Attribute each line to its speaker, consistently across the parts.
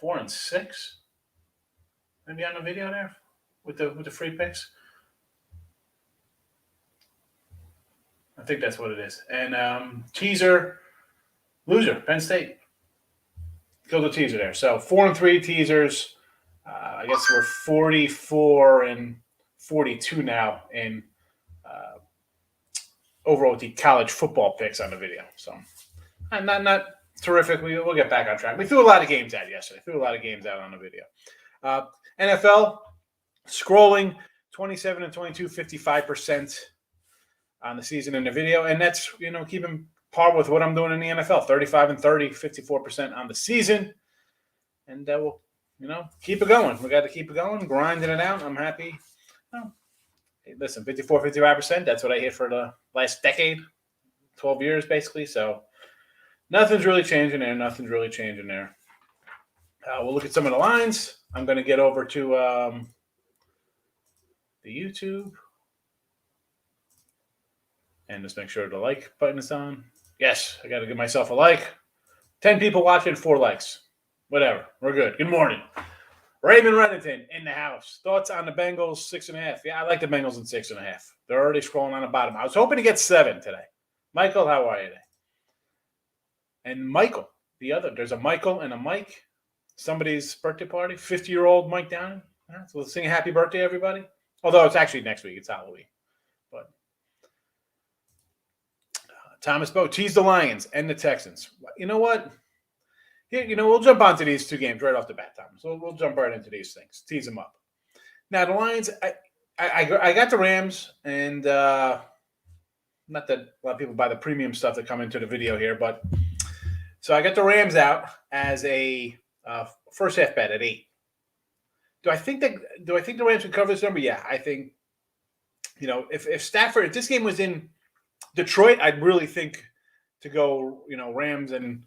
Speaker 1: 4-6. Maybe on the video there with the free picks. I think that's what it is. And teaser loser, Penn State. Killed the teaser there. So 4-3 teasers. I guess we're 44-42 now in overall the college football picks on the video. So not terrific. We'll get back on track. We threw a lot of games out yesterday. Threw a lot of games out on the video. NFL scrolling 27-22, 55% on the season in the video, and that's keeping par with what I'm doing in the NFL. 35-30, 54% on the season, and we'll keep it going. We got to keep it going, grinding it out. I'm happy. Hey, listen, 54, 55%. That's what I hit for the last decade, 12 years basically. So nothing's really changing there. We'll look at some of the lines. I'm going to get over to the YouTube and just make sure the like button is on. Yes, I got to give myself a like. 10 people watching, 4 likes. Whatever. We're good. Good morning. Raymond Reddington in the house. Thoughts on the Bengals 6.5? Yeah, I like the Bengals in 6.5. They're already scrolling on the bottom. I was hoping to get 7 today. Michael, how are you today? And Michael, there's a Michael and a Mike. Somebody's birthday party. 50-year-old Mike Downing. So let's sing a happy birthday, everybody. Although it's actually next week. It's Halloween. But Thomas Bowe, tease the Lions and the Texans. You know what? Here, we'll jump onto these 2 games right off the bat, Thomas. We'll jump right into these things. Tease them up. Now, the Lions, I got the Rams, and not that a lot of people buy the premium stuff that come into the video here, but so I got the Rams out as a first half bet at 8. Do I think the Rams can cover this number? Yeah, I think, if Stafford, if this game was in Detroit, I'd really think to go, Rams and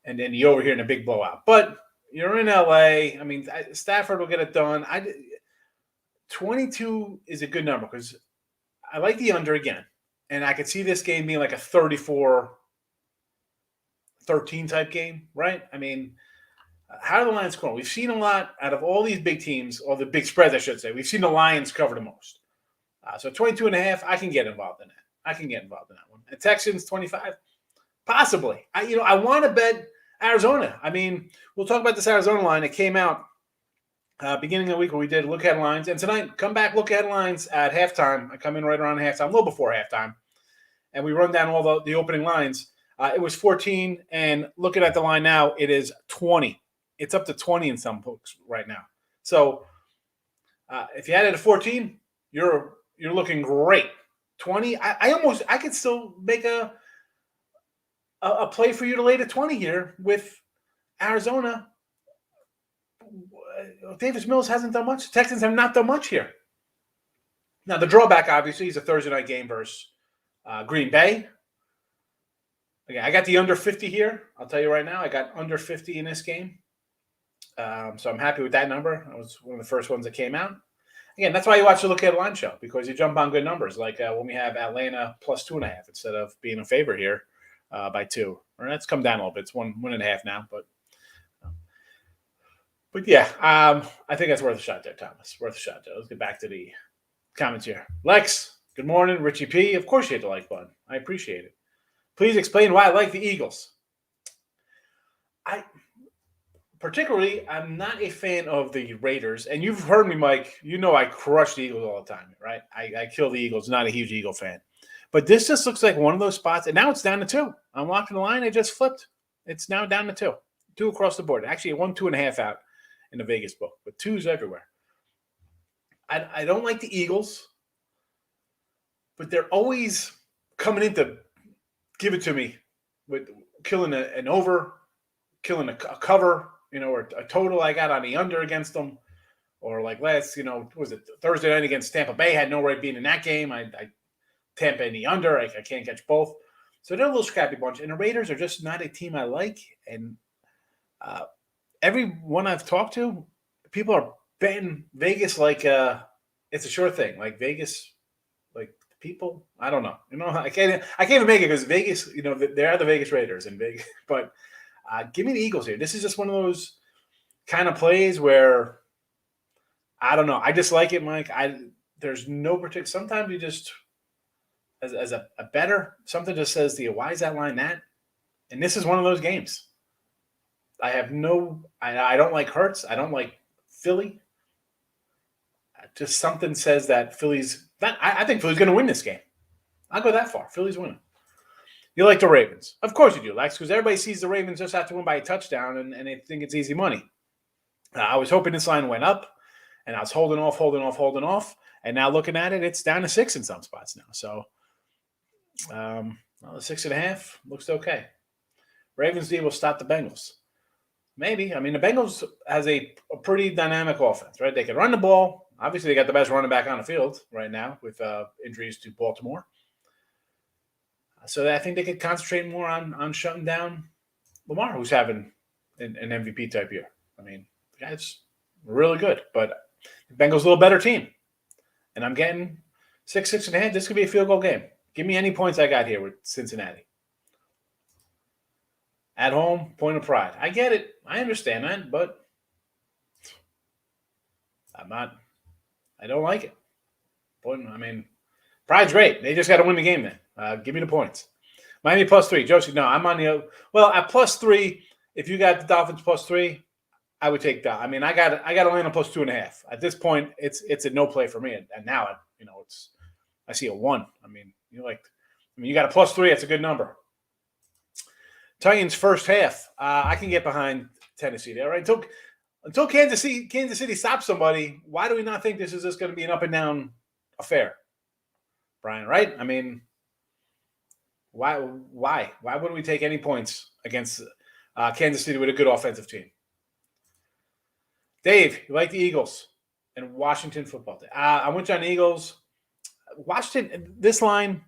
Speaker 1: then the over here in a big blowout. But you're in LA. I mean, Stafford will get it done. 22 is a good number because I like the under again. And I could see this game being like a 34-13 type game, right? I mean, how are the Lions scoring? We've seen a lot out of all these big teams, or the big spreads, I should say. We've seen the Lions cover the most. So 22.5, I can get involved in that. One. And Texans 25, possibly. I want to bet Arizona. I mean, we'll talk about this Arizona line. It came out beginning of the week where we did look ahead lines. And tonight, come back, look ahead lines at halftime. I come in right around halftime, a little before halftime. And we run down all the opening lines. It was 14, and looking at the line now, it is 20. It's up to 20 in some books right now. So if you had it at 14, you're looking great. 20, I could still make a play for you to lay to 20 here with Arizona. Davis Mills hasn't done much. The Texans have not done much here. Now, the drawback, obviously, is a Thursday night game versus Green Bay. Again, I got the under 50 here. I'll tell you right now, I got under 50 in this game. So I'm happy with that number. That was one of the first ones that came out. Again, that's why you watch the Look Ahead Line Show, because you jump on good numbers, like when we have Atlanta plus 2.5 instead of being a favorite here by 2. Or that's come down a little bit. It's 1.5 now, but yeah, I think that's worth a shot there, Thomas. Worth a shot there. Let's get back to the comments here. Lex, good morning. Richie P, of course you hit the like button. I appreciate it. Please explain why I like the Eagles. Particularly, I'm not a fan of the Raiders. And you've heard me, Mike. You know I crush the Eagles all the time, right? I kill the Eagles. Not a huge Eagle fan. But this just looks like one of those spots. And now it's down to 2. I'm watching the line. It just flipped. It's now down to 2. 2 across the board. Actually, 1, 2.5 out in the Vegas book. But 2s everywhere. I don't like the Eagles. But they're always coming in to give it to me with killing an over, killing a cover. Or a total I got on the under against them, or like last, was it Thursday night against Tampa Bay? Had no right being in that game. I Tampa in the under. I can't catch both. So they're a little scrappy bunch. And the Raiders are just not a team I like. And everyone I've talked to, people are betting Vegas like it's a sure thing. Like Vegas, like people, I don't know. I can't even make it because Vegas, they are the Vegas Raiders in Vegas, but. Give me the Eagles here. This is just one of those kind of plays where I don't know. I just like it, Mike. There's no particular. Sometimes you just as a better something just says to you, why is that line that? And this is one of those games. I have no. I don't like Hurts. I don't like Philly. Just something says that Philly's. I think Philly's going to win this game. I'll go that far. Philly's winning. You like the Ravens. Of course you do, Lex, because everybody sees the Ravens just have to win by a touchdown, and they think it's easy money. I was hoping this line went up, and I was holding off. And now looking at it, it's down to 6 in some spots now. So the 6.5 looks okay. Ravens D will stop the Bengals. Maybe. I mean, the Bengals has a pretty dynamic offense, right? They can run the ball. Obviously, they got the best running back on the field right now with injuries to Baltimore. So I think they could concentrate more on shutting down Lamar, who's having an MVP type year. I mean, the guy's really good, but the Bengals a little better team. And I'm getting 6.5. This could be a field goal game. Give me any points I got here with Cincinnati. At home, point of pride. I get it. I understand that, but I don't like it. I mean, pride's great. They just got to win the game then. Give me the points. Miami +3. Josie, no, I'm on the – well, at +3, if you got the Dolphins +3, I would take that. I mean, I got Atlanta +2.5. At this point, it's a no play for me. And now, I see a 1. I mean, you got a +3. That's a good number. Titans first half. I can get behind Tennessee there, right? Until Kansas City stops somebody, why do we not think this is just going to be an up and down affair, Brian? Right? I mean, why wouldn't we take any points against Kansas City with a good offensive team? Dave, you like the Eagles and Washington football team? I went on the Eagles. Washington. This line.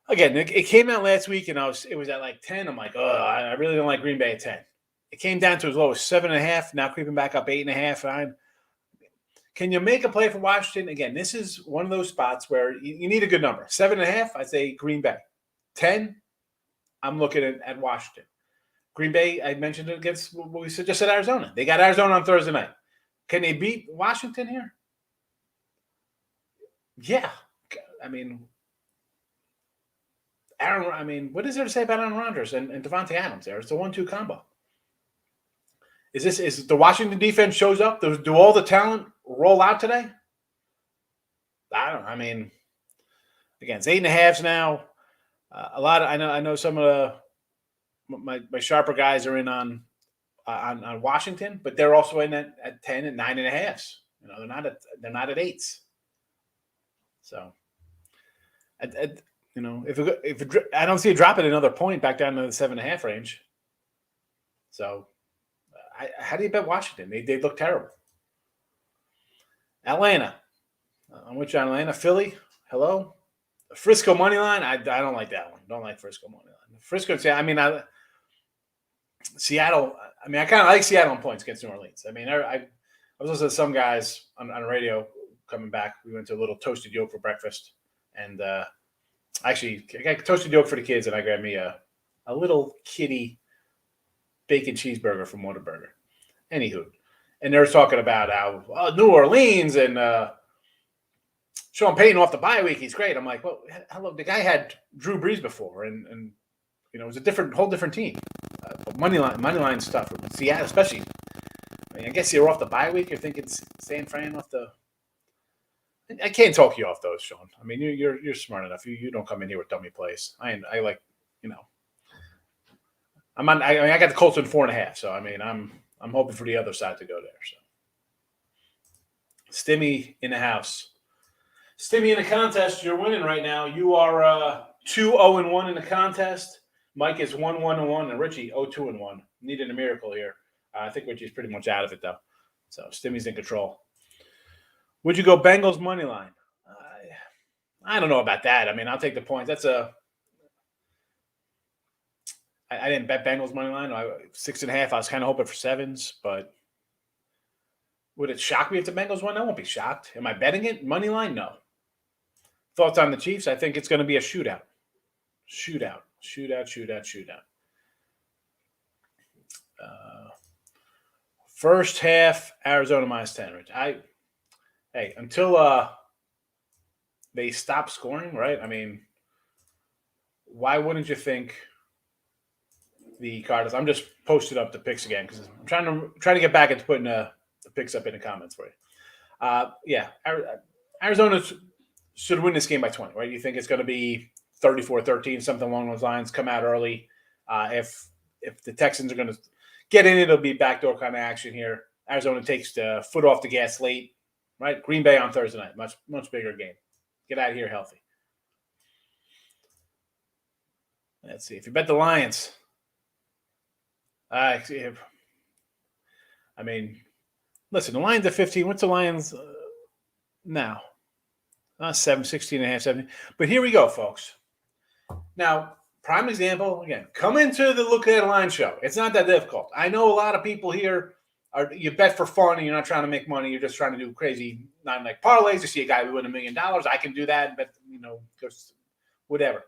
Speaker 1: Again, it came out last week, and it was at like 10. I'm like, I really don't like Green Bay at 10. It came down to as low as 7.5, now creeping back up 8.5. Can you make a play for Washington? Again, this is one of those spots where you need a good number. 7.5, I'd say Green Bay. 10, I'm looking at Washington. Green Bay, I mentioned it against what we just said Arizona. They got Arizona on Thursday night. Can they beat Washington here? Yeah. I mean, what is there to say about Aaron Rodgers and Devontae Adams there? It's a 1-2 combo. Is the Washington defense shows up? Do all the talent roll out today? I mean, again, it's 8.5 now. A lot of I know some of my sharper guys are in on Washington, but they're also in at 10 and 9.5. They're not at 8s. So, if I don't see it dropping another point back down to the 7.5 range. So, how do you bet Washington? They look terrible. Atlanta. I'm with you on Atlanta. Philly. Hello. Frisco money line. I don't like that one. Don't like Frisco money line. Frisco. Seattle. I mean, I kind of like Seattle on points against New Orleans. I mean, I was listening to some guys on the radio coming back. We went to a little toasted yolk for breakfast, and actually, I got toasted yolk for the kids, and I grabbed me a little kitty bacon cheeseburger from Whataburger. Anywho, and they were talking about how New Orleans and Sean Payton off the bye week. He's great. I'm like, well, hello, the guy had Drew Brees before, and it was a whole different team. But money line stuff. Seattle, especially. I guess you're off the bye week. You're thinking San Fran off the. I can't talk you off those, Sean. I mean, you're smart enough. You don't come in here with dummy plays. I like, I got the Colts in 4.5. So I mean, I'm hoping for the other side to go there. So, Stimmy in the house. Stimmy in the contest. You're winning right now. You are 2-0-1 in the contest. Mike is 1-1-1, and Richie 0-2-1. Needing a miracle here. I think Richie's pretty much out of it though. So Stimmy's in control. Would you go Bengals money line? I don't know about that. I mean, I'll take the points. I didn't bet Bengals money line. 6.5. I was kind of hoping for 7s, but would it shock me if the Bengals won? I won't be shocked. Am I betting it? Money line? No. Thoughts on the Chiefs? I think it's going to be a shootout. Shootout. First half, Arizona -10. Rich. Until they stop scoring, right? I mean, why wouldn't you think the Cardinals? I'm just posted up the picks again because I'm trying to get back into putting the picks up in the comments for you. Arizona should win this game by 20, right? You think it's going to be 34-13, something along those lines, come out early. If the Texans are going to get in, it'll be backdoor kind of action here. Arizona takes the foot off the gas late, right? Green Bay on Thursday night, much bigger game. Get out of here healthy. Let's see. If you bet the Lions, I mean, listen, the Lions are 15. What's the Lions now? 16.5, 17. But here we go, folks. Now, prime example, again, come into the Look at the Line show. It's not that difficult. I know a lot of people here you bet for fun and you're not trying to make money. You're just trying to do crazy, not like parlays. You see a guy who win $1 million. I can do that, but, just whatever.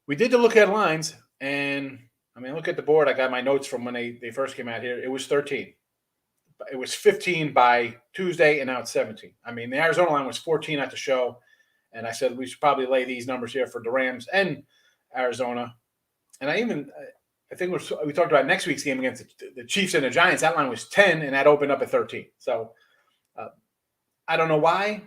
Speaker 1: We did the Look at Lines, and, look at the board. I got my notes from when they first came out here. It was 13. It was 15 by Tuesday, and now it's 17. The Arizona line was 14 at the show, and I said we should probably lay these numbers here for the Rams and Arizona. And I think we talked about next week's game against the Chiefs and the Giants. That line was 10, and that opened up at 13. So I don't know why.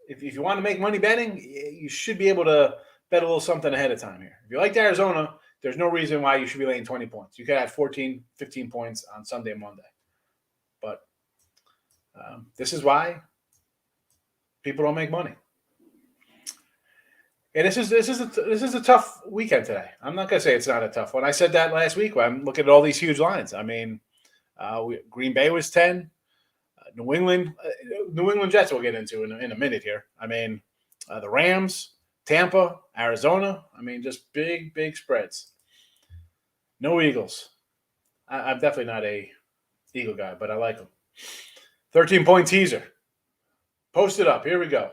Speaker 1: If you want to make money betting, you should be able to bet a little something ahead of time here. If you like Arizona, there's no reason why you should be laying 20 points. You could have 14, 15 points on Sunday and Monday. But this is why people don't make money. And this is a tough weekend today. I'm not going to say it's not a tough one. I said that last week when I'm looking at all these huge lines. Green Bay was 10. New England Jets we'll get into in a minute here. The Rams, Tampa, Arizona. Just big spreads. No Eagles. I'm definitely not a Eagle guy, but I like them. 13-point teaser. Post it up. Here we go.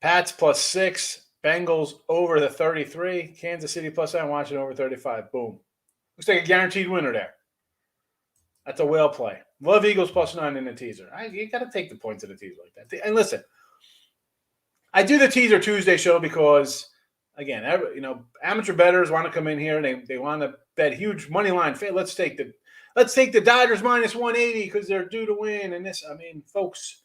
Speaker 1: Pats +6. Bengals over the 33. Kansas City +7. Washington over 35. Boom. Looks like a guaranteed winner there. That's a whale play. Love Eagles +9 in the teaser. You got to take the points in the teaser like that. And listen, I do the teaser Tuesday show because, again, amateur bettors want to come in here and they want to bet huge money line. Let's take the Dodgers -180 because they're due to win. And this, folks,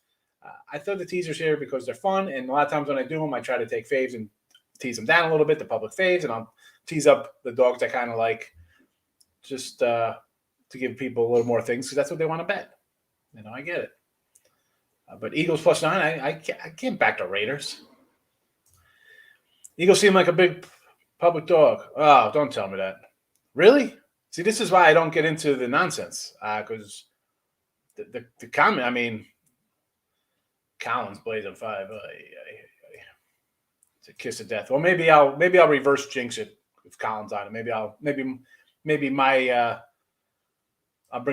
Speaker 1: I throw the teasers here because they're fun. And a lot of times when I do them, I try to take faves and tease them down a little bit, the public faves, and I'll tease up the dogs I kind of like just to give people a little more things because that's what they want to bet. I get it. But Eagles +9, I can't back the Raiders. Eagles seem like a big public dog. Oh, don't tell me that. Really? See, this is why I don't get into the nonsense because the comment. Collins blazing 5. It's a kiss of death. Well, maybe I'll reverse jinx it with Collins on it. Maybe I'll bring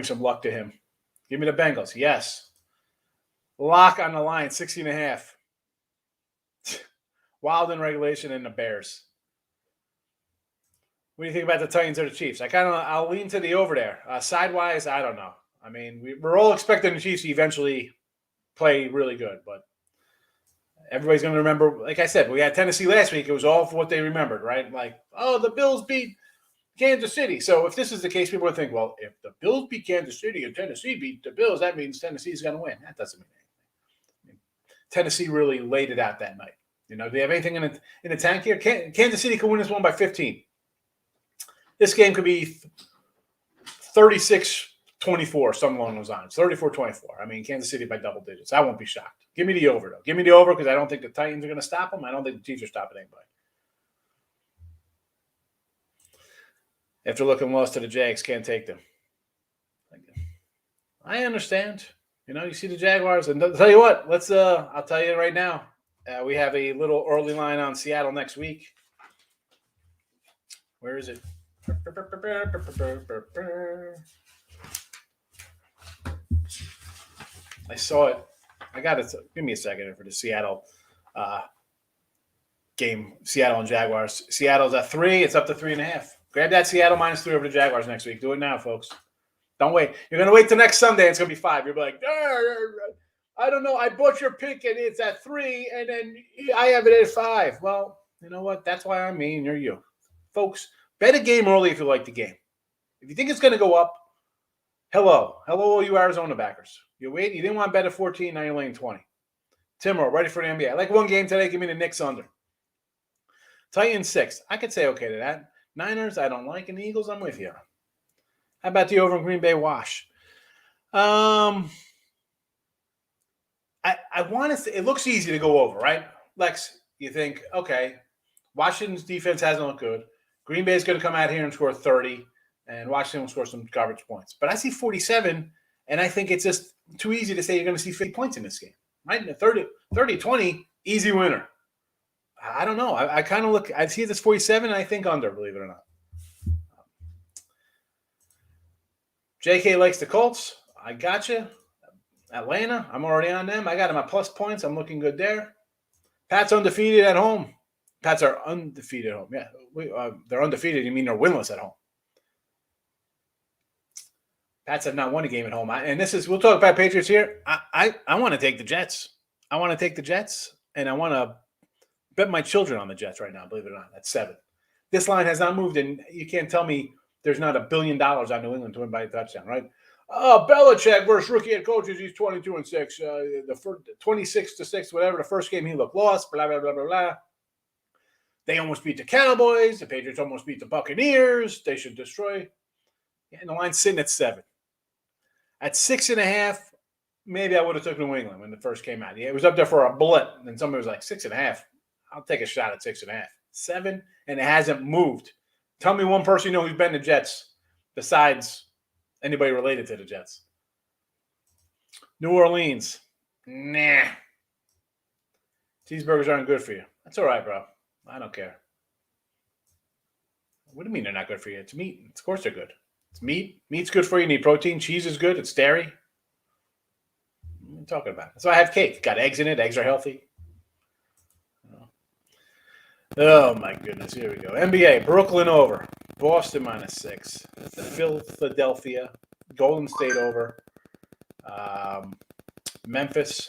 Speaker 1: some luck to him. Give me the Bengals. Yes. Lock on the line, 16.5. Wild in regulation and the Bears. What do you think about the Titans or the Chiefs? I'll lean to the over there. Sidewise, I don't know. We're all expecting the Chiefs to eventually play really good, but everybody's going to remember. Like I said, we had Tennessee last week. It was all for what they remembered, right? Like, the Bills beat Kansas City. So if this is the case, people would think, well, if the Bills beat Kansas City and Tennessee beat the Bills, that means Tennessee's going to win. That doesn't mean anything. Tennessee really laid it out that night. Do they have anything in the tank here? Kansas City could win this one by 15. This game could be 36-24, something along those lines. 34-24. Kansas City by double digits. I won't be shocked. Give me the over, though. Give me the over because I don't think the Titans are going to stop them. I don't think the Chiefs are stopping anybody. After looking lost to the Jags, can't take them. I understand. You see the Jaguars. And I'll tell you what, I'll tell you right now, we have a little early line on Seattle next week. Where is it? I saw it. I got it. Give me a second for the Seattle game. Seattle and Jaguars. Seattle's at 3. It's up to 3.5. Grab that Seattle -3 over the Jaguars next week. Do it now, folks. Don't wait. You're going to wait till next Sunday. It's going to be 5. You'll be like, I don't know. I bought your pick and it's at 3, and then I have it at 5. Well, you know what? That's why I'm me and you're you. Folks, bet a game early if you like the game. If you think it's going to go up, hello, all you Arizona backers. You wait. You didn't want to bet at 14. Now you're laying 20. Timur, ready for the NBA. I like one game today. Give me the Knicks under. Titans 6. I could say okay to that. Niners, I don't like. And the Eagles, I'm with you. How about the over in Green Bay wash? I want to say it looks easy to go over, right? Lex, you think, okay, Washington's defense hasn't looked good. Green Bay is going to come out here and score 30, and Washington will score some garbage points. But I see 47, and I think it's just too easy to say you're going to see 50 points in this game, right? 30-20, easy winner. I don't know. I kind of look – I see this 47, and I think under, believe it or not. JK likes the Colts. I got you. Atlanta, I'm already on them. I got them at plus points. I'm looking good there. Pats undefeated at home. Pats are undefeated at home. Yeah, they're undefeated. You mean they're winless at home. Pats have not won a game at home. We'll talk about Patriots here. I want to take the Jets. I want to take the Jets, and I want to bet my children on the Jets right now, believe it or not. That's 7. This line has not moved, and you can't tell me there's not $1 billion on New England to win by a touchdown, right? Belichick versus rookie head coaches. He's 22-6. The first 26-6, whatever. The first game he looked lost. Blah blah blah blah blah. They almost beat the Cowboys. The Patriots almost beat the Buccaneers. They should destroy. Yeah, and the line's sitting at 7. At 6.5, maybe I would have took New England when the first came out. Yeah, it was up there for a bullet, and somebody was like 6.5. I'll take a shot at 6.5. 7, and it hasn't moved. Tell me one person you know who's been to Jets besides anybody related to the Jets. New Orleans. Nah. Cheeseburgers aren't good for you. That's all right, bro. I don't care. What do you mean they're not good for you? It's meat. Of course they're good. It's meat. Meat's good for you. You need protein. Cheese is good. It's dairy. What are you talking about? So I have cake. Got eggs in it. Eggs are healthy. Oh, my goodness. Here we go. NBA. Brooklyn over. Boston -6. Philadelphia. Golden State over. Memphis.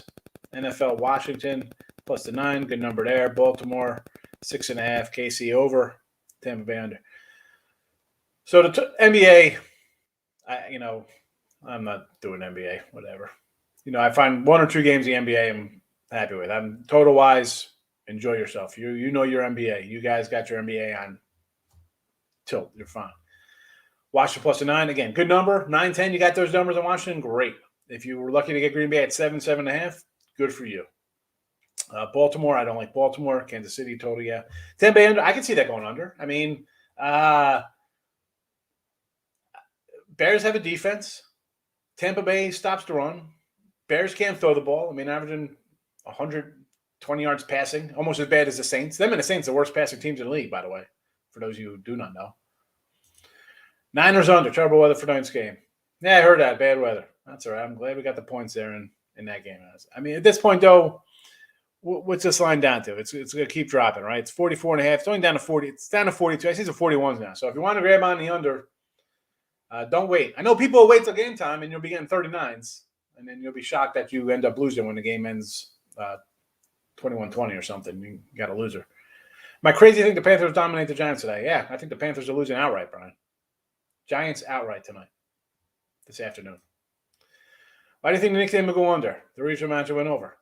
Speaker 1: NFL. Washington. Plus the 9. Good number there. Baltimore. 6.5. KC over. Tampa Bay under. So the NBA, I'm not doing NBA. Whatever. I find 1 or 2 games in the NBA I'm happy with. I'm total-wise, enjoy yourself. You know your NBA. You guys got your NBA on tilt. You're fine. Washington plus the 9. Again, good number. 9-10, you got those numbers in Washington? Great. If you were lucky to get Green Bay at 7, 7.5, good for you. Baltimore, I don't like Baltimore. Kansas City, total, yeah. Tampa Bay under, I can see that going under. I mean, Bears have a defense. Tampa Bay stops the run. Bears can't throw the ball. I mean, averaging 120 yards passing, almost as bad as the Saints. Them and the Saints are the worst passing teams in the league, by the way, for those of you who do not know. Niners under. Terrible weather for tonight's game. Yeah, I heard that. Bad weather. That's all right. I'm glad we got the points there in that game. I mean, at this point, though, what's this line down to? It's going to keep dropping, right? It's 44.5. It's only down to 40. It's down to 42. I see some 41s now. So if you want to grab on the under, don't wait. I know people will wait till game time, and you'll be getting 39s, and then you'll be shocked that you end up losing when the game ends 21-20 or something. You got a loser. My crazy thing, the Panthers dominate the Giants today. Yeah, I think the Panthers are losing outright, Brian. Giants outright tonight, this afternoon. Why do you think the Knicks didn't go under? The regional matchup went over.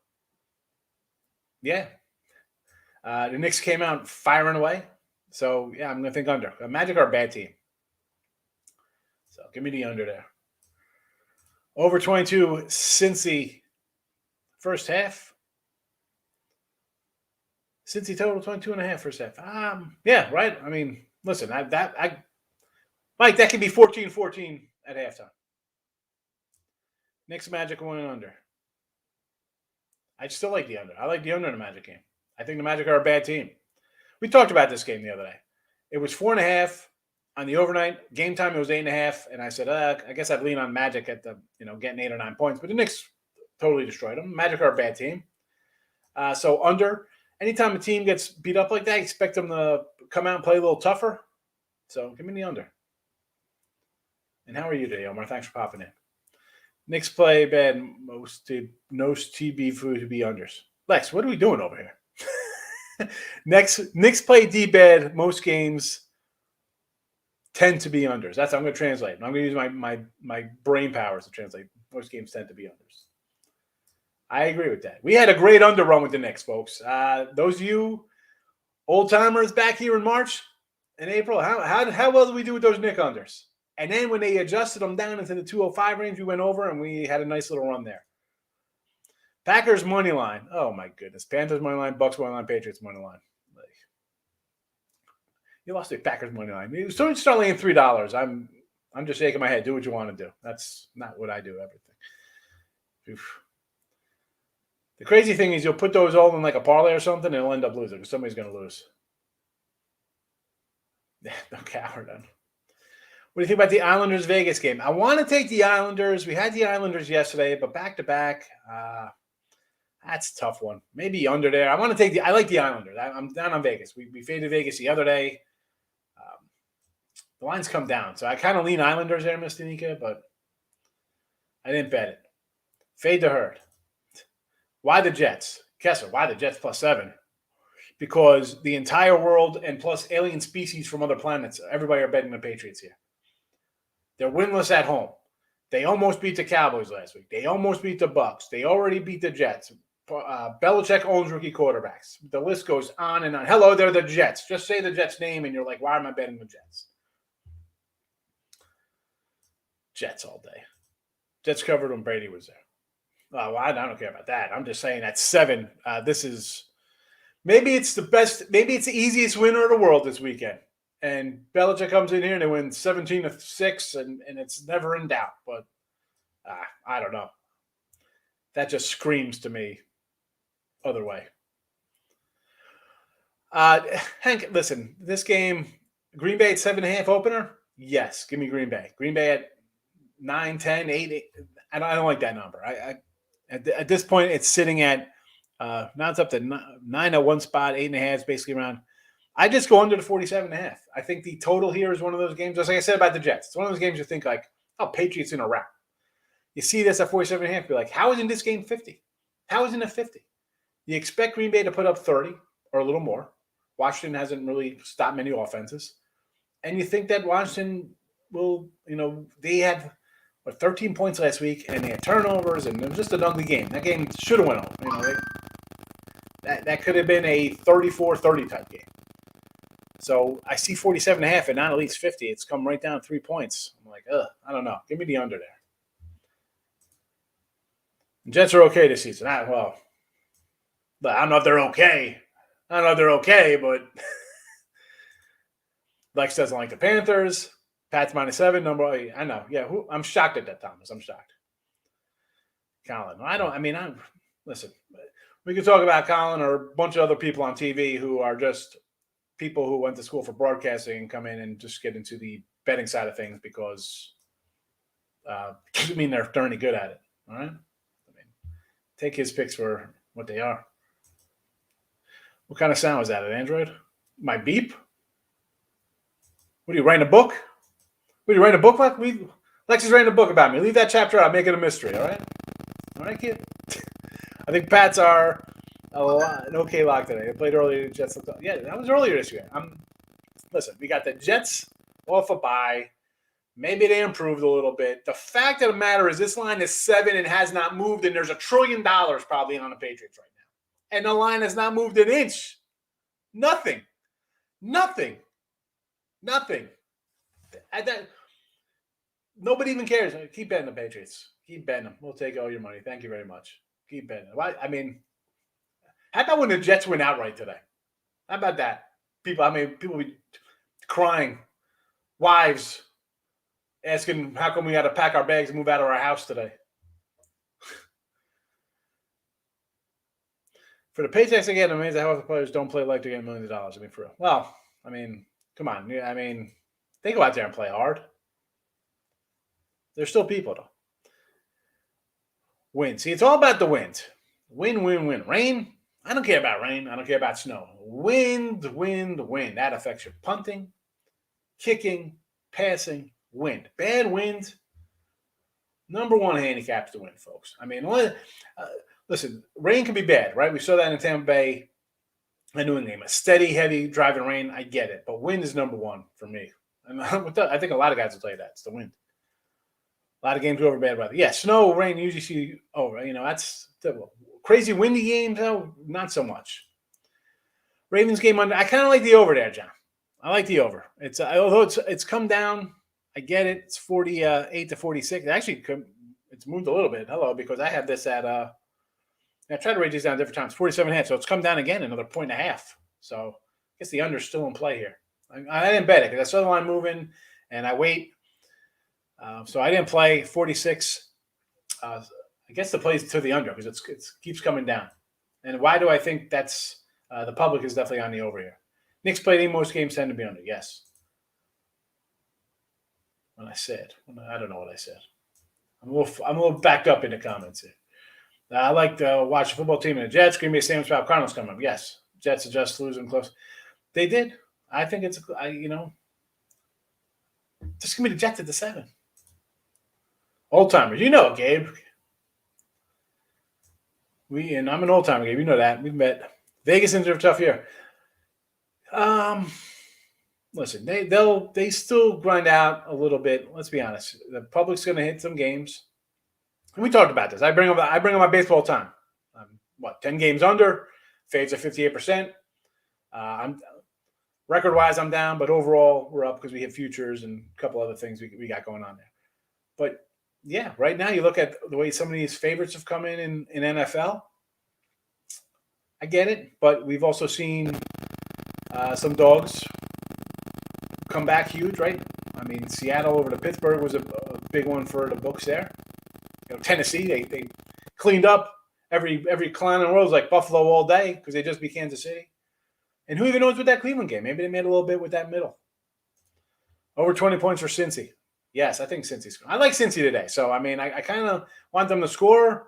Speaker 1: Yeah. The Knicks came out firing away. So, yeah, I'm going to think under. Magic are a bad team. So, give me the under there. Over 22, Cincy, first half. Cincy total 22.5 first half. Yeah, right. I mean, listen, Mike, that could be 14-14 at halftime. Knicks Magic going under. I still like the under. I like the under in the Magic game. I think the Magic are a bad team. We talked about this game the other day. It was 4.5 on the overnight. Game time, it was 8.5. And I said, I guess I'd lean on Magic at the, getting 8 or 9 points. But the Knicks totally destroyed them. Magic are a bad team. So under. Anytime a team gets beat up like that, expect them to come out and play a little tougher. So give me the under. And how are you today, Omar? Thanks for popping in. Knicks play bad. Most TB food to be unders. Lex, what are we doing over here? Knicks play D bad. Most games tend to be unders. That's how I'm going to translate. I'm going to use my brain powers to translate. Most games tend to be unders. I agree with that. We had a great under run with the Knicks, folks. Those of you old timers back here in March and April, how well did we do with those Knicks unders? And then when they adjusted them down into the 205 range, we went over and we had a nice little run there. Packers money line. Oh my goodness. Panthers money line, Bucks money line, Patriots money line. You lost the Packers money line. You start laying $3. I'm just shaking my head. Do what you want to do. That's not what I do. Everything. Oof. The crazy thing is you'll put those all in like a parlay or something and it'll end up losing because somebody's going to lose. No coward. What do you think about the Islanders Vegas game? I want to take the Islanders. We had the Islanders yesterday, but back to back, that's a tough one. Maybe under there. I want to I like the Islanders. I'm down on Vegas. We faded Vegas the other day. The lines come down, so I kind of lean Islanders there, Mr. Nika, but I didn't bet it. Fade the herd. Why the Jets? Kessler, why the Jets +7? Because the entire world and plus alien species from other planets, everybody are betting the Patriots here. They're winless at home. They almost beat the Cowboys last week. They almost beat the Bucks. They already beat the Jets. Belichick owns rookie quarterbacks. The list goes on and on. Hello, they're the Jets. Just say the Jets' name and you're like, why am I betting the Jets? Jets all day. Jets covered when Brady was there. Well, I don't care about that. I'm just saying at 7, this is maybe it's the best, maybe it's the easiest winner of the world this weekend. And Belichick comes in here and they win 17-6, and it's never in doubt. But I don't know. That just screams to me other way. Hank, listen, this game, Green Bay at 7.5 opener? Yes, give me Green Bay. Green Bay at 9, 10, 8. I don't like that number. At this point, it's sitting at now it's up to 9 at one spot, 8.5 is basically around. I just go under the 47.5. I think the total here is one of those games, just like I said about the Jets. It's one of those games you think like, oh, Patriots in a wrap. You see this at 47.5, you're like, how isn't this game 50? How isn't it 50? You expect Green Bay to put up 30 or a little more. Washington hasn't really stopped many offenses. And you think that Washington will, they had 13 points last week, and they had turnovers, and it was just an ugly game. That game should have went over. That could have been a 34-30 type game. So I see 47.5 and not at least 50. It's come right down 3 points. I'm like, I don't know. Give me the under there. The Jets are okay this season. But I don't know if they're okay. But Lex doesn't like the Panthers. Pats -7. Number 8. I know. Yeah, I'm shocked at that, Thomas. I'm shocked. Colin. Listen, we could talk about Colin or a bunch of other people on TV who are just people who went to school for broadcasting and come in and just get into the betting side of things because doesn't mean they're any good at it. All right? Take his picks for what they are. What kind of sound was that? An Android? My beep? What are you writing a book? Lex is writing a book about me. Leave that chapter out. Make it a mystery, all right? All right, kid? I think Pats are an okay lock today. They played earlier. The Jets looked up. Yeah, that was earlier this year. Listen, we got the Jets off a bye. Maybe they improved a little bit. The fact of the matter is this line is 7 and has not moved, and there's $1 trillion probably on the Patriots right now. And the line has not moved an inch. Nothing. Nobody even cares. Keep betting the Patriots. Keep betting them. We'll take all your money. Thank you very much. Keep betting them. How about when the Jets win outright today? How about that? People be crying. Wives asking how come we got to pack our bags and move out of our house today. For the paychecks again, it means that how the players don't play like to get millions of dollars. For real. Well, come on. They go out there and play hard. They're still people, though. Wind. See, it's all about the wind. Wind. Rain, I don't care about rain. I don't care about snow. Wind. That affects your punting. kicking, passing, wind. Bad wind. Number one handicap is the wind, folks. I mean, listen, rain can be bad, right? We saw that in Tampa Bay and New England. A steady, heavy driving rain, I get it. But wind is number one for me. And I think a lot of guys will tell you that. It's the wind. A lot of games over bad weather. Yeah, snow, rain, you usually see over. That's the crazy windy games, though, not so much. Ravens game under. I kind of like the over there, John. I like the over. It's although it's come down. I get it. It's 48 to 46. Actually, it's moved a little bit. Hello, because I had this at I tried to rate these down different times. 47.5. So it's come down again another 1.5. So I guess the under's still in play here. I didn't bet it because I saw the line moving, and I wait. So I didn't play 46. I guess the play is to the under because it keeps coming down. And why do I think that's the public is definitely on the over here? Knicks played most games tend to be under. Yes. When I said, I don't know what I said. I'm a little backed up in the comments here. I like to watch the football team and the Jets. Green Bay Sam Sprout Cardinals coming up. Yes, Jets are just losing close. They did. I think it's just give me the Jets at the 7. Old timers, Gabe. I'm an old timer, Gabe. You know that. We've met. Vegas into a tough year. Listen, they still grind out a little bit. Let's be honest. The public's going to hit some games. And we talked about this. I bring up my baseball time. 10 games under. Faves at 58%. I'm record-wise, I'm down, but overall, we're up because we hit futures and a couple other things we got going on there. But yeah, right now you look at the way some of these favorites have come in NFL. I get it, but we've also seen some dogs come back huge, right? I mean, Seattle over to Pittsburgh was a big one for the books there. Tennessee, they cleaned up every clown in the world was like Buffalo all day because they just beat Kansas City. And who even knows with that Cleveland game? Maybe they made a little bit with that middle. Over 20 points for Cincy. Yes, I think Cincy's. I like Cincy today. So, I mean, I kind of want them to score,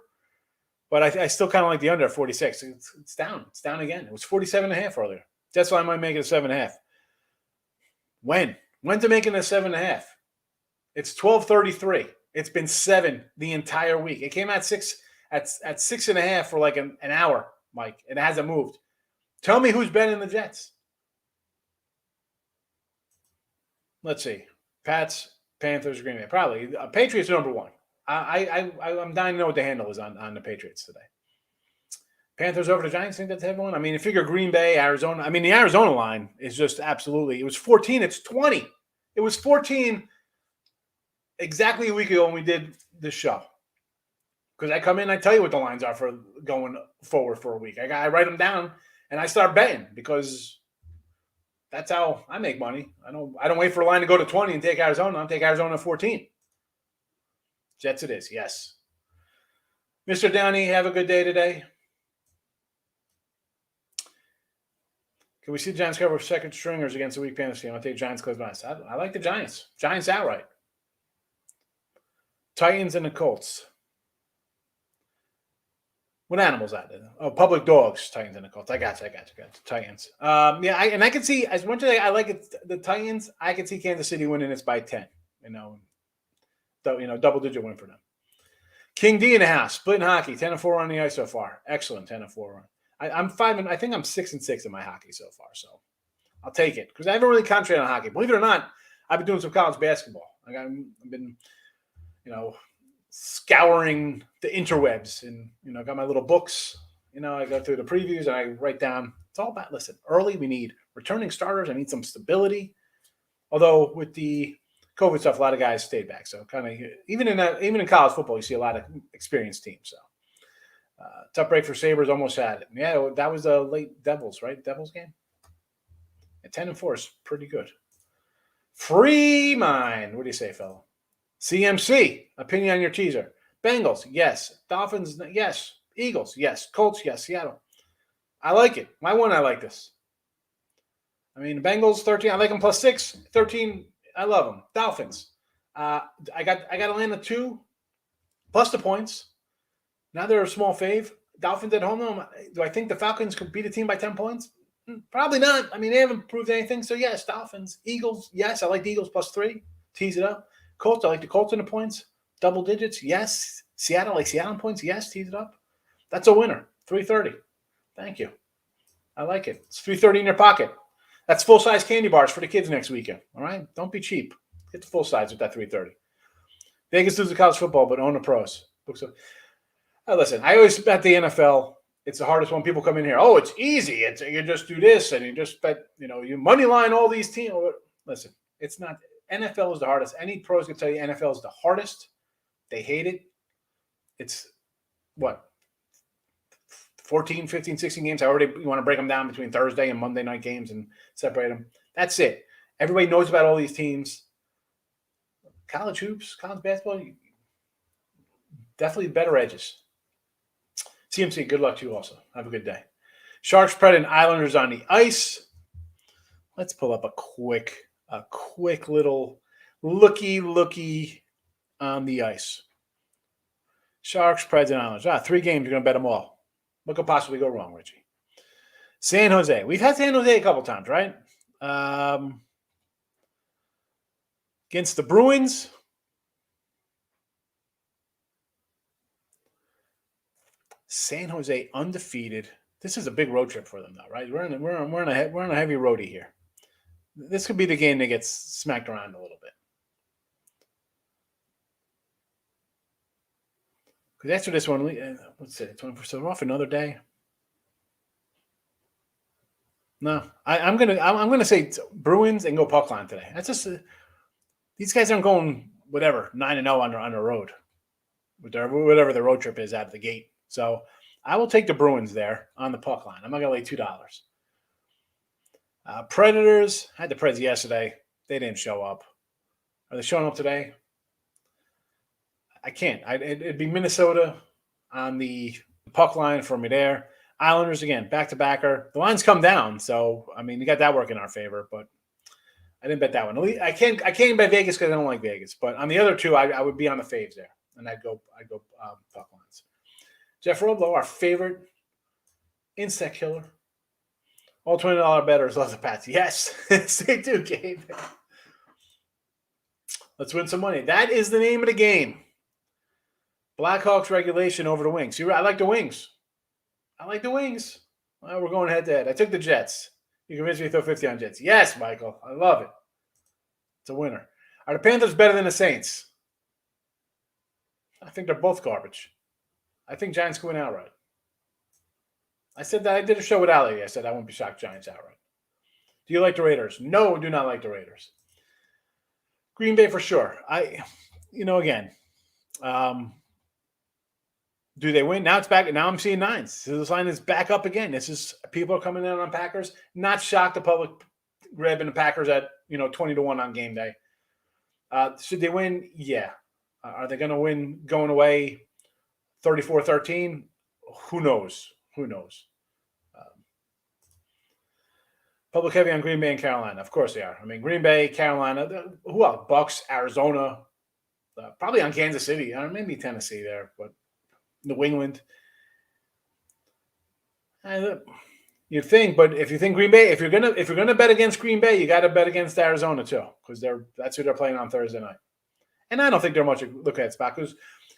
Speaker 1: but I still kind of like the under at 46. It's down. It's down again. It was 47.5 earlier. That's why I might make it a 7.5. When to make it a 7.5? It's 12:33. It's been 7 the entire week. It came at 6 at 6.5 for like an hour, Mike. It hasn't moved. Tell me who's betting the Jets. Let's see. Pats, Panthers, Green Bay. Probably. Patriots are number one. I'm dying to know what the handle is on the Patriots today. Panthers over the Giants. Think that's everyone? I mean, you figure Green Bay, Arizona. I mean, the Arizona line is just absolutely. It was 14. It's 20. It was 14 exactly a week ago when we did this show. Because I come in, I tell you what the lines are for going forward for a week. I write them down and I start betting because that's how I make money. I don't wait for a line to go to 20 and take Arizona. I'll take Arizona at 14. Jets it is, yes. Mr. Downey, have a good day today. Can we see the Giants cover second stringers against the weak Panthers team? I'll take Giants close by. I like the Giants. Giants outright. Titans and the Colts. What animals out there? Oh, public dogs, Titans and the Colts. I got you. Titans. I can see, as much as I like it, the Titans, I can see Kansas City winning this by 10. Double-digit win for them. King D in the house. Splitting hockey. 10-4 on the ice so far. Excellent 10-4 run. I'm 5 and I think I'm 6-6 in my hockey so far. So I'll take it because I haven't really concentrated on hockey. Believe it or not, I've been doing some college basketball. I've been, scouring the interwebs and got my little books. I go through the previews and I write down. It's all about early. We need returning starters. I need some stability. Although with the COVID stuff, a lot of guys stayed back. So kind of even in college football, you see a lot of experienced teams. So. Tough break for Sabres, almost had it. Yeah, that was the late Devils, right? Devils game? At 10-4 is pretty good. Free mind. What do you say, fellow? CMC, opinion on your teaser. Bengals, yes. Dolphins, yes. Eagles, yes. Colts, yes. Seattle. I like it. I like this. I mean, the Bengals, 13. I like them plus 6. 13, I love them. Dolphins. I got Atlanta 2 plus the points. Now they're a small fave. Dolphins at home, though. Do I think the Falcons could beat a team by 10 points? Probably not. I mean, they haven't proved anything. So, yes, Dolphins. Eagles, yes, I like the Eagles +3. Tease it up. Colts, I like the Colts in the points. Double digits, yes. Seattle, like Seattle in points, yes. Tease it up. That's a winner. 330. Thank you. I like it. It's 330 in your pocket. That's full-size candy bars for the kids next weekend. All right? Don't be cheap. Get the full size with that 330. Vegas loses college football, but own the pros. Listen, I always bet the NFL. It's the hardest one. People come in here. Oh, it's easy. You just do this, and you just bet. You money line all these teams. Listen, it's not. NFL is the hardest. Any pros can tell you NFL is the hardest. They hate it. It's what? 14, 15, 16 games. You want to break them down between Thursday and Monday night games and separate them. That's it. Everybody knows about all these teams. College hoops, college basketball, definitely better edges. CMC, good luck to you also. Have a good day. Sharks, Predators, and Islanders on the ice. Let's pull up a quick little looky on the ice. Sharks, Predators, and Islanders. 3 games. You're going to bet them all. What could possibly go wrong, Richie? San Jose. We've had San Jose a couple times, right? Against the Bruins. San Jose undefeated. This is a big road trip for them, though, right? We're on a heavy roadie here. This could be the game that gets smacked around a little bit. Because after this one, let's say 24. So we're off another day. No, I'm gonna say Bruins and go puck line today. That's just these guys aren't going 9-0 on the road, whatever the road trip is out of the gate. So I will take the Bruins there on the puck line. I'm not gonna lay $2. Predators had the Preds yesterday. They didn't show up. Are they showing up today? I can't. It'd be Minnesota on the puck line for me there. Islanders again, back-to-backer. The lines come down, so I mean, you got that working in our favor. But I didn't bet that one. I can't bet Vegas because I don't like Vegas. But on the other two, I would be on the faves there, and I'd go puck lines. Jeff Roblo, our favorite insect killer. All $20 bettors love the Pats. Yes, they do, Gabe. Let's win some money. That is the name of the game. Blackhawks regulation over the Wings. I like the Wings. Well, we're going head-to-head. I took the Jets. You convinced me to throw 50 on Jets. Yes, Michael. I love it. It's a winner. Are the Panthers better than the Saints? I think they're both garbage. I think Giants can win outright. I said that I did a show with Ali. I said I won't be shocked Giants outright. Do you like the Raiders? No, do not like the Raiders. Green Bay for sure. Again, do they win? Now it's back. Now I'm seeing 9s. So this line is back up again. People are coming in on Packers. Not shocked the public grabbing the Packers at 20-1 on game day. Should they win? Yeah. Are they going to win going away 34-13? Who knows? Public heavy on Green Bay and Carolina. Of course they are. I mean, Green Bay, Carolina. Who else? Bucks, Arizona. Probably on Kansas City. Maybe Tennessee there, but New England. You'd think, but if you think Green Bay, if you're gonna bet against Green Bay, you got to bet against Arizona too, because that's who they're playing on Thursday night. And I don't think they're much to look at spot.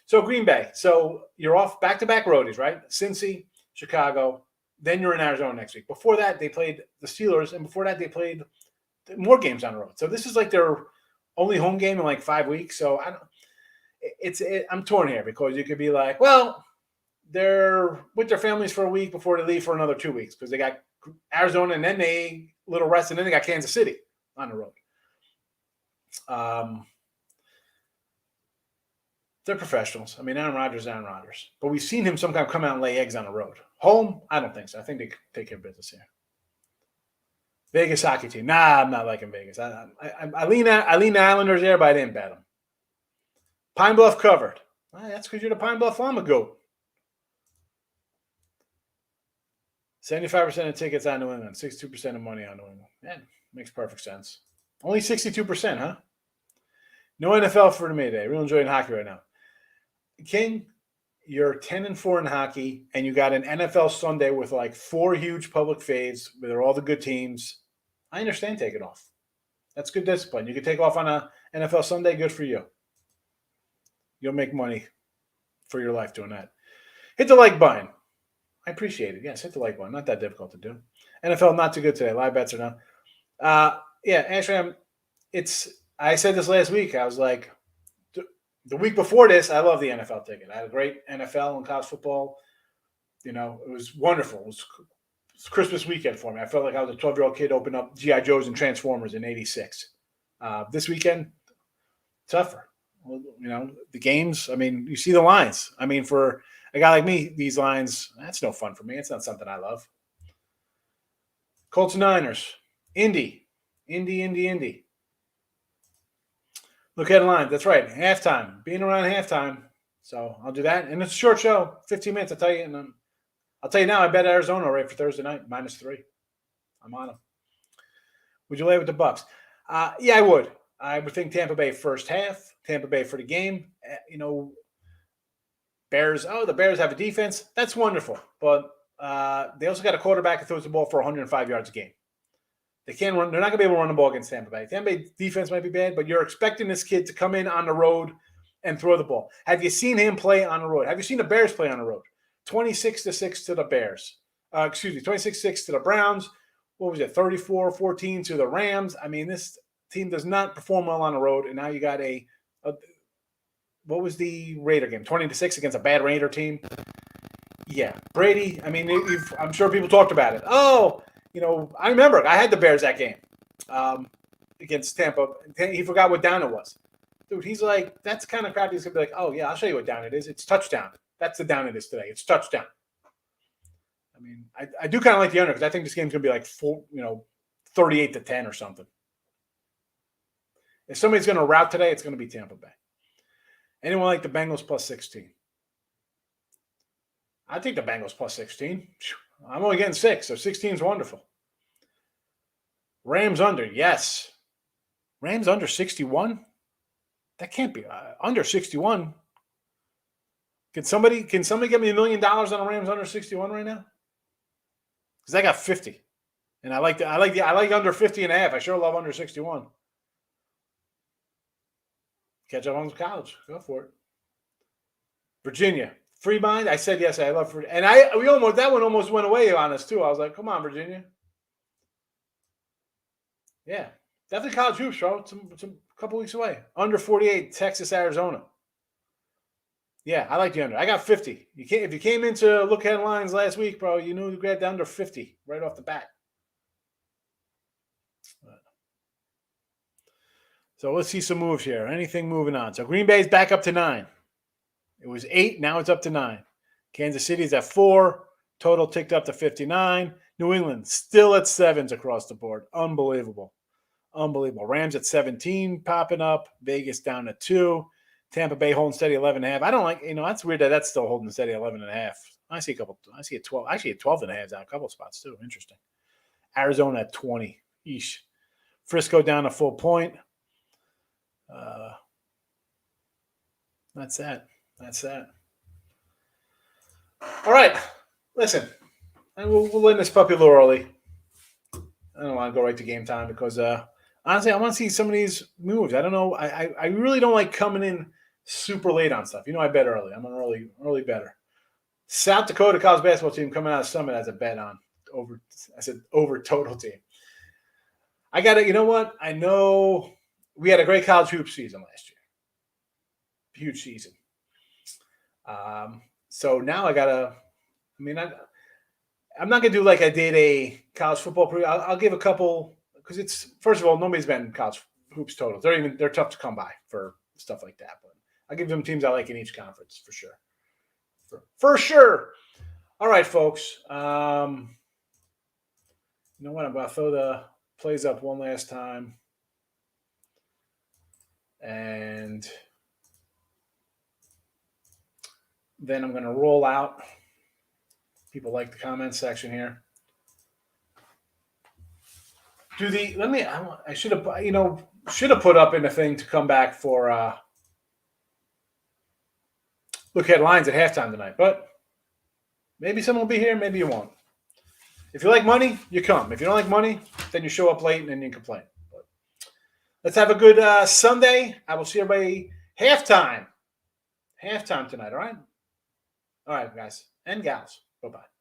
Speaker 1: So Green Bay. So you're off back-to-back roadies, right? Cincy, Chicago. Then you're in Arizona next week. Before that, they played the Steelers, and before that, they played more games on the road. So this is like their only home game in like 5 weeks. So I'm torn here because you could be like, well, they're with their families for a week before they leave for another 2 weeks because they got Arizona and then they little rest and then they got Kansas City on the road. They're professionals. I mean, Aaron Rodgers. But we've seen him sometimes come out and lay eggs on the road. Home, I don't think so. I think they take care of business here. Vegas hockey team. Nah, I'm not liking Vegas. I lean the Islanders there, but I didn't bet them. Pine Bluff covered. Well, that's because you're the Pine Bluff Llama goat. 75% of tickets on New England. 62% of money on New England. Yeah, makes perfect sense. Only 62%, huh? No NFL for the Mayday. Real enjoying hockey right now. King, you're 10-4 in hockey, and you got an NFL Sunday with like 4 huge public fades where they're all the good teams. I understand taking off. That's good discipline. You can take off on a NFL Sunday. Good for you. You'll make money for your life doing that. Hit the like button. I appreciate it. Yes, hit the like button. Not that difficult to do. NFL not too good today. Live bets are down. Yeah, actually, I said this last week. I was like, the week before this, I love the NFL ticket. I had a great NFL and college football. You know, it was wonderful. It was Christmas weekend for me. I felt like I was a 12-year-old kid opening up G.I. Joes and Transformers in '86. This weekend, tougher. You know, the games, I mean, you see the lines. I mean, for a guy like me, these lines, that's no fun for me. It's not something I love. Colts and Niners. Indy. Look at the line. That's right. Halftime. Being around halftime. So I'll do that. And it's a short show. 15 minutes, I'll tell you. And I'll tell you now, I bet Arizona right for Thursday night. -3. I'm on them. Would you lay with the Bucks? Yeah, I would. I would think Tampa Bay first half. Tampa Bay for the game. You know, Bears. Oh, the Bears have a defense. That's wonderful. But they also got a quarterback that throws the ball for 105 yards a game. They can't run. They're not going to be able to run the ball against Tampa Bay. Tampa Bay defense might be bad, but you're expecting this kid to come in on the road and throw the ball. Have you seen him play on the road? Have you seen the Bears play on the road? 26-6 to the Bears. 26-6 to the Browns. What was it? 34-14 to the Rams. I mean, this team does not perform well on the road, and now you got what was the Raider game? 20-6 against a bad Raider team. Yeah, Brady. I mean, I'm sure people talked about it. Oh, you know, I remember I had the Bears that game against Tampa. He forgot what down it was. Dude, he's like, that's the kind of crap he's going to be like, oh, yeah, I'll show you what down it is. It's touchdown. That's the down it is today. It's touchdown. I mean, I do kind of like the under because I think this game's going to be like 38-10 or something. If somebody's going to rout today, it's going to be Tampa Bay. Anyone like the Bengals +16? I think the Bengals +16. I'm only getting 6, so 16 is wonderful. Rams under, yes. Rams under 61? That can't be under 61. Can somebody get me $1 million on the Rams under 61 right now? Because I got 50, and I like under 50.5. I sure love under 61. Catch up on college. Go for it. Virginia. Free mind. I said yes. I love Virginia. And that one almost went away on us too. I was like, come on, Virginia. Yeah. Definitely college hoops, bro. It's a couple weeks away. Under 48, Texas, Arizona. Yeah, I like the under. I got 50. If you came into look headlines last week, bro, you knew you grabbed the under 50 right off the bat. So let's see some moves here. Anything moving on? So Green Bay's back up to 9. It was 8. Now it's up to 9. Kansas City's at 4. Total ticked up to 59. New England still at 7s across the board. Unbelievable. Rams at 17 popping up. Vegas down to 2. Tampa Bay holding steady 11.5. I don't like, that's weird that that's still holding steady 11.5. I see a 12. Actually, a 12.5 down a couple of spots too. Interesting. Arizona at 20. Eesh. Frisco down a full point. That's that. All right. Listen, we'll end this puppy a little early. I don't want to go right to game time because honestly, I want to see some of these moves. I don't know. I really don't like coming in super late on stuff. I bet early. I'm an early better. South Dakota college basketball team coming out of Summit as a bet on over total team. I got it. You know what? I know we had a great college hoop season last year. Huge season. So now I gotta. I'm not gonna do like I did a college football preview. I'll give a couple because it's first of all nobody's been college hoops totals. They're tough to come by for stuff like that. But I'll give them teams I like in each conference for sure. For sure. All right, folks. You know what? I'm about to throw the plays up one last time. And then I'm going to roll out. People like the comment section here. I should have put up in the thing to come back for look at lines at halftime tonight. But maybe someone will be here, maybe you won't. If you like money, you come. If you don't like money, then you show up late and then you complain. But let's have a good Sunday. I will see everybody halftime. Halftime tonight, all right? All right, guys and gals. Bye-bye.